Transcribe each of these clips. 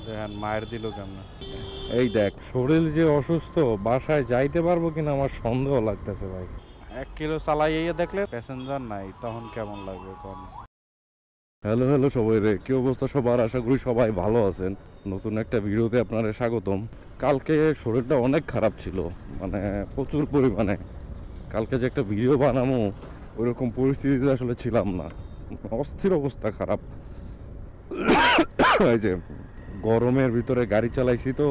দেখেন মায়ের দিল কেমন। এই দেখ, শরীর যে অসুস্থ, বাসায় যাইতে পারবো কিনা আমার সন্দেহ লাগতেছে ভাই। 1 কিলো চালাইয়া দেখলে প্যাসেঞ্জার নাই, তখন কেমন লাগবে কোন? হ্যালো হ্যালো সবাই রে, কি অবস্থা সবার? আশা করি সবাই ভালো আছেন। নতুন একটা ভিডিওতে আপনাদের স্বাগতম। কালকে শরীরটা অনেক খারাপ ছিল, মানে প্রচুর পরিমাণে। কালকে যে একটা ভিডিও বানাবো ওইরকম পরিস্থিতিতে আসলে ছিলাম না, অস্থির অবস্থা খারাপ। এই যে গরমের ভিতরে গাড়ি চালাইছি তো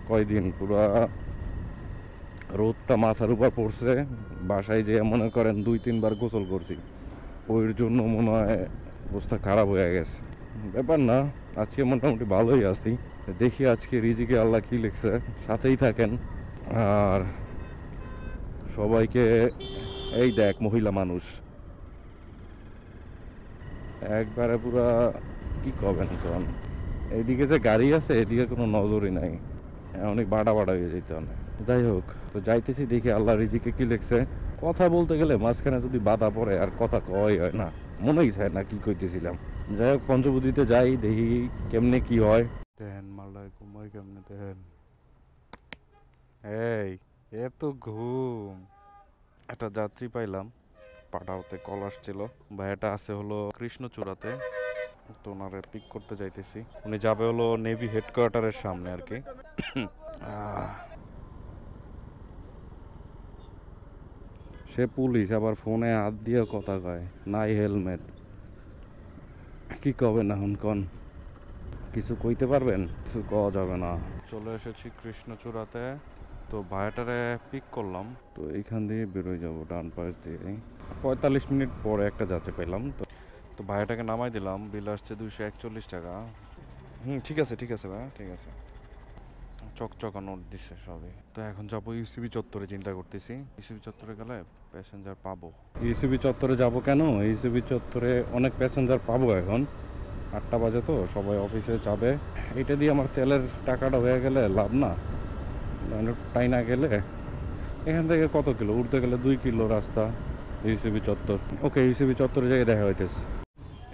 কয়দিন, পুরা রোদটা মাথার উপর পড়ছে। বাসায় যে মনে করেন 2-3 বার গোসল করছি, ওইর জন্য মনে হয় অবস্থা খারাপ হয়ে গেছে। ব্যাপার না, আজকে মোটামুটি ভালোই আছি। দেখি আজকে রিজিকে আল্লাহ কি লিখছে, সাথেই থাকেন। আর সবাইকে, এই দেখ মহিলা মানুষ একবারে পুরা কি করবেন এখন। এইদিকে যে গাড়ি আছে এদিকে কোনো নজরই নাই, অনেক বাড়া বাড়া হয়ে যেতে অনেক। যাই হোক, তো যাইতেছি দেখি আল্লাহ রিজিকে কি লিখছে। কথা বলতে গেলে মাঝখানে যদি বাধা পড়ে আর কথা কয় হয় না, মনেই চায় না কি কইতেছিলাম। যাই হোক, পঞ্চবুদ্ধিতে যাই, দেখি কেমনে কি হয়। দেখেন মালদায় ঘুমাই কেমনে দেখেন। এই এত ঘুম। একটা যাত্রী পাইলাম, পাঠাওতে কল আসছিল। ভাইয়াটা আছে হলো কৃষ্ণচূড়াতে, তো ওনারে পিক করতে যাইতেছি। উনি যাবে হলো নেভি হেডকোয়ার্টারের সামনে আর কি। আহ, সে পুলিশ, আবার ফোনে হাত দিয়ে কথা কয়, নাই হেলমেট। কি কবেন এখন কন? কিছু কইতে পারবেন? কিছু কওয়া যাবে না। চলে এসেছি কৃষ্ণচূড়াতে। তো ভাইয়াটারে পিক করলাম। তো এইখান দিয়ে বেরোয় যাবো ডান পাশ দিয়ে। 45 মিনিট পরে একটা যাত্রী পেলাম। তো তো ভাইয়াটাকে নামাই দিলাম, বিল আসছে 241 টাকা। ঠিক আছে ঠিক আছে ভাইয়া, ঠিক আছে। চকচকা নোট দিচ্ছে সবই। তো এখন যাবো ইউসিবি চত্বরে, চিন্তা করতেছি ইউসিবি চত্বরে গেলে প্যাসেঞ্জার পাবো। ইসিবি চত্বরে যাব কেন? ইসিবি চত্বরে অনেক প্যাসেঞ্জার পাবো এখন। 8টা বাজে তো সবাই অফিসে যাবে। এটা দিয়ে আমার তেলের টাকাটা হয়ে গেলে লাভ না, টাই না গেলে। এখান থেকে কত কিলো উঠতে গেলে 2 কিলো রাস্তা ইউসিবি চত্বর। ওকে, ইউসিবি চত্বরে জায়গায় দেখা হইতেছে।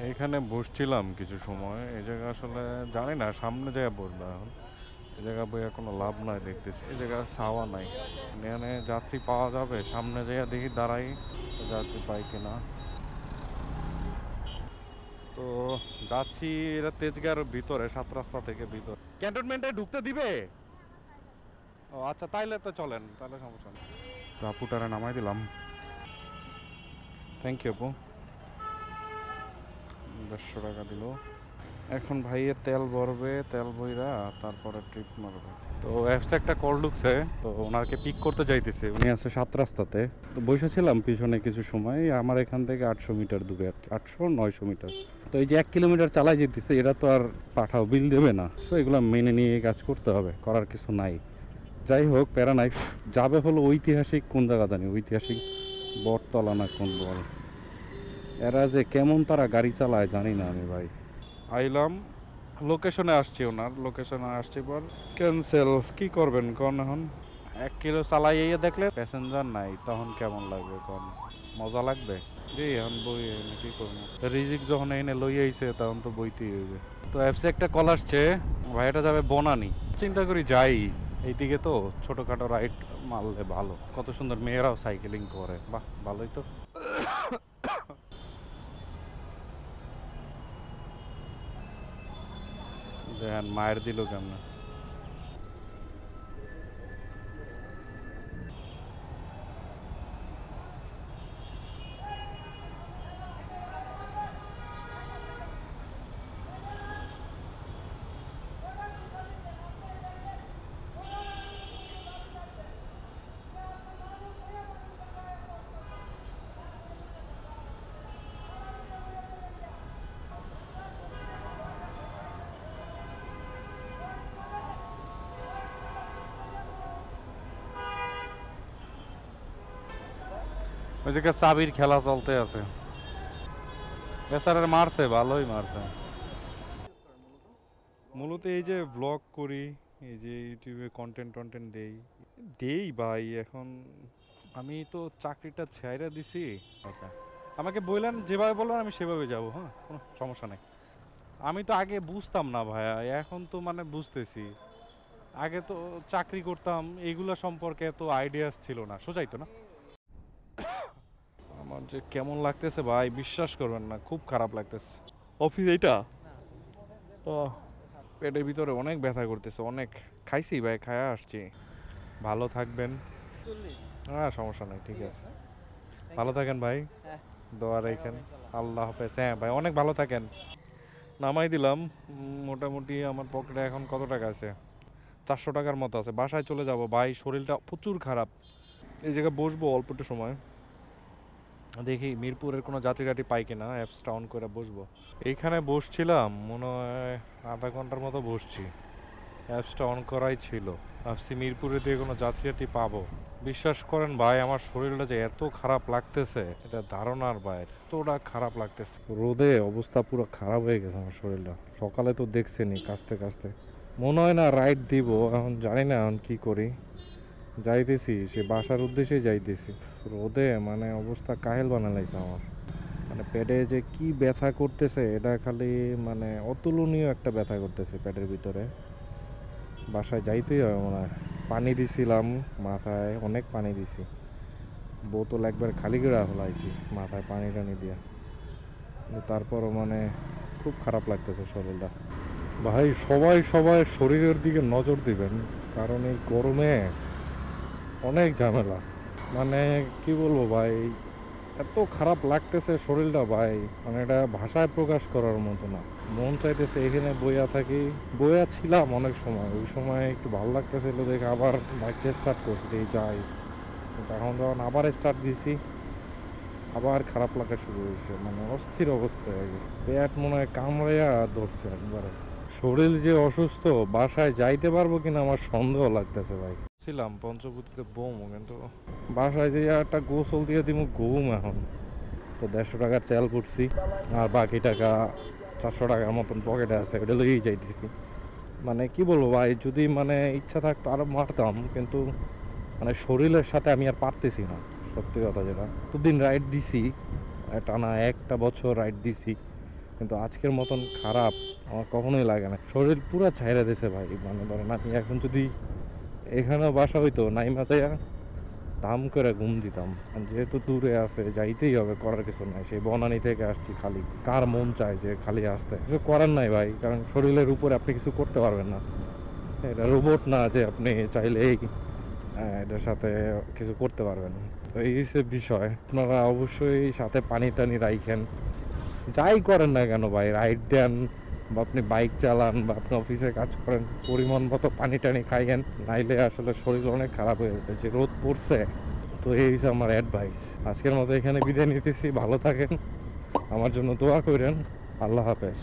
এইখানে বসছিলাম কিছু সময়, এই জায়গা আসলে জানি না, সামনে জায়গা বসবো এখন। এই জায়গা বইয়া কোনো লাভ নাই দেখতেছি, এই জায়গা ছাওয়া নাই। এখানে যাত্রী পাওয়া যাবে? সামনে জায়গা দেখি দাঁড়াই, যাত্রী পাই কিনা। তো যাচ্ছি, এটা তেজগাঁর ভিতরে, 7 রাস্তা থেকে ভিতরে। ক্যান্টনমেন্টে ঢুকতে দিবে? ও আচ্ছা, তাইলে তো চলেন, তাহলে সমস্যা নেই। তো আপুটারে নামাই দিলাম। থ্যাংক ইউ আপু। 150 টাকা দিল। এখন ভাইয়ের তেল ভরবে, তেল ভইরা তারপরে ট্রিপ মারবে। তো অ্যাপসে একটা কল ঢুকছে, তো ওনাকে পিক করতে যাইতেছে। উনি আছে 7 রাস্তাতে। তো বসেছিলাম পিছনে কিছু সময়, আমার এখান থেকে 800 মিটার দূরে, 800-900 মিটার। তো এই যে 1 কিলোমিটার চালাই যেতেছে, এরা তো আর পাঠাও বিল দেবে না, তো এগুলো মেনে নিয়ে কাজ করতে হবে, করার কিছু নাই। যাই হোক, প্যারা নাই। যাবে হলো ঐতিহাসিক কোন জায়গা জানি, ঐতিহাসিক বটতলা না কোন বল। এরা যে কেমন তারা গাড়ি চালায় জানি না আমি ভাই। আইলাম, লোকেশনে আসছি, ওনার লোকেশনে আসছি পর ক্যান্সেল। কি করবেন কোন এখন? 1 কিলো চালাইয়া দেখলে প্যাসেঞ্জার নাই, তখন কেমন লাগবে কোন? মজা লাগবে? জি এখন বই এনে কি করবো, রিজিক যখন এনে লই আইছে তখন তো বইতেই হইবে। তো অ্যাপসে একটা কল আসছে, ভাইটা যাবে বনানি। চিন্তা করি যাই, এইদিকে তো ছোটখাটো রাইড মারলে ভালো। কত সুন্দর মেয়েরাও সাইকেলিং করে, বাহ ভালোই তো। দেখেন মায়ের দিল কেমন। ওই জায়গায় চাবির খেলা চলতে আছে। বেচারার মারছে, ভালোই মারছে। মূলত এই যে ব্লগ করি, এই যে ইউটিউবে কন্টেন্ট টন্টেন্ট দেই দেই ভাই। এখন আমি তো চাকরিটা ছেড়ে দিছি। ওকে, আমাকে বললেন যেভাবে বলবেন আমি সেভাবে যাব, হ্যাঁ কোনো সমস্যা নেই। আমি তো আগে বুঝতাম না ভাইয়া, এখন তো মানে বুঝতেছি। আগে তো চাকরি করতাম, এইগুলা সম্পর্কে এত আইডিয়াস ছিল না, সোজাই তো না। আমার যে কেমন লাগতেছে ভাই, বিশ্বাস করবেন না, খুব খারাপ লাগতেছে। অফিস এইটা ও, পেটের ভিতরে অনেক ব্যথা করতেছে, অনেক। খাইছি ভাই, খায়া আসছি। ভালো থাকবেন। হ্যাঁ সমস্যা নাই, ঠিক আছে। ভালো থাকেন ভাই, দোয়া রাখেন। আল্লাহ হাফেজ। হ্যাঁ ভাই, অনেক ভালো থাকেন। নামাই দিলাম। মোটামুটি আমার পকেটে এখন কত টাকা আছে? 400 টাকার মতো আছে। বাসায় চলে যাব ভাই, শরীরটা প্রচুর খারাপ। এই জায়গায় বসবো অল্প একটু সময়, দেখি মিরপুরের কোনো যাত্রী টাত্রী পাই কিনা, অ্যাপসটা অন করে বসবো। এইখানে বসছিলাম মনে হয় আধা ঘন্টার মতো বসছি, অ্যাপসটা অন করাই ছিল। ভাবছি মিরপুরে দিয়ে কোনো যাত্রী টাত্রী পাবো। বিশ্বাস করেন ভাই, আমার শরীরটা যে এত খারাপ লাগতেছে এটা ধারণার বাইরে, এতটা খারাপ লাগতেছে। রোদে অবস্থা পুরো খারাপ হয়ে গেছে আমার শরীরটা। সকালে তো দেখছেনি কাঁচতে কাঁচতে। মনে হয় না রাইড দিব, এখন জানি না এখন কি করি। যাইতেছি, সে বাসার উদ্দেশ্যে যাইতেছি। রোদে মানে অবস্থা কাহিল বানালাইছে আমার। মানে পেটে যে কি ব্যথা করতেছে এটা খালি মানে অতুলনীয় একটা ব্যথা করতেছে পেটের ভিতরে। বাসায় যাইতেই হবে মনে হয়। পানি দিছিলাম মাথায়, অনেক পানি দিছি, বোতল একবার খালি করে ফেলাইছি মাথায় পানি টানি দিয়া। কিন্তু তারপরও মানে খুব খারাপ লাগতেছে শরীরটা। ভাই সবাই সবাই শরীরের দিকে নজর দিবেন, কারণ এই গরমে অনেক ঝামেলা। মানে কি বলবো ভাই, এত খারাপ লাগতেছে শরীরটা ভাই, মানে এটা ভাষায় প্রকাশ করার মতো না। মন চাইতেছে এখানে বইয়া থাকি। বইয়া ছিলাম অনেক সময়, ওই সময় একটু ভালো লাগতেছিল দেখে আবার বাইকটা স্টার্ট করছি, এই যাই। কিন্তু এখন যখন আবার স্টার্ট দিছি, আবার খারাপ লাগা শুরু হয়েছে, মানে অস্থির অবস্থা হয়ে গেছে। পেট মনে হয় কামড়াইয়া ধরছে একবারে। শরীর যে অসুস্থ, বাসায় যাইতে পারবো কিনা আমার সন্দেহ লাগতেছে ভাই। ছিলাম পঞ্চবটিতে বমও, কিন্তু বাসায় যে একটা গোসল দিয়ে দিব ঘুম এখন। তো 150 টাকার তেল করছি, আর বাকি টাকা 400 টাকার মতন পকেটে আছে, ওটা লইয়েই যাইতেছি। মানে কি বলবো ভাই, যদি মানে ইচ্ছা থাকতো আরো মারতাম, কিন্তু মানে শরীরের সাথে আমি আর পারতেছি না, সত্যি কথা যেটা। দুদিন রাইড দিছি, টানা একটা বছর রাইড দিছি, কিন্তু আজকের মতন খারাপ আমার কখনোই লাগে না। শরীর পুরো ছাইড়া দিছে ভাই। মানে ধরেন আমি এখন যদি এখানেও বাসা হইতো নাইমাতে দাম করে ঘুম দিতাম। আর যেহেতু দূরে আছে, যাইতেই হবে, করার কিছু নাই। সেই বনানী থেকে আসছি, খালি কার মন চায় যে খালি আসতে? কিছু করার নাই ভাই, কারণ শরীরের উপরে আপনি কিছু করতে পারবেন না। এটা রোবট না যে আপনি চাইলেই এটার সাথে কিছু করতে পারবেন। তো এই হচ্ছে বিষয়। আপনারা অবশ্যই সাথে পানি টানি রাইখেন, যাই করেন না কেন ভাই, রাইড দেন বা আপনি বাইক চালান বা আপনি অফিসে কাজ করেন, পরিমাণ মতো পানি টানি খাইয়েন, নাইলে আসলে শরীর অনেক খারাপ হয়ে যাবে, যে রোদ পড়ছে। তো এই হচ্ছে আমার অ্যাডভাইস। আজকের মতো এখানে বিদায় নিতেছি, ভালো থাকেন, আমার জন্য দোয়া করেন। আল্লাহ হাফেজ।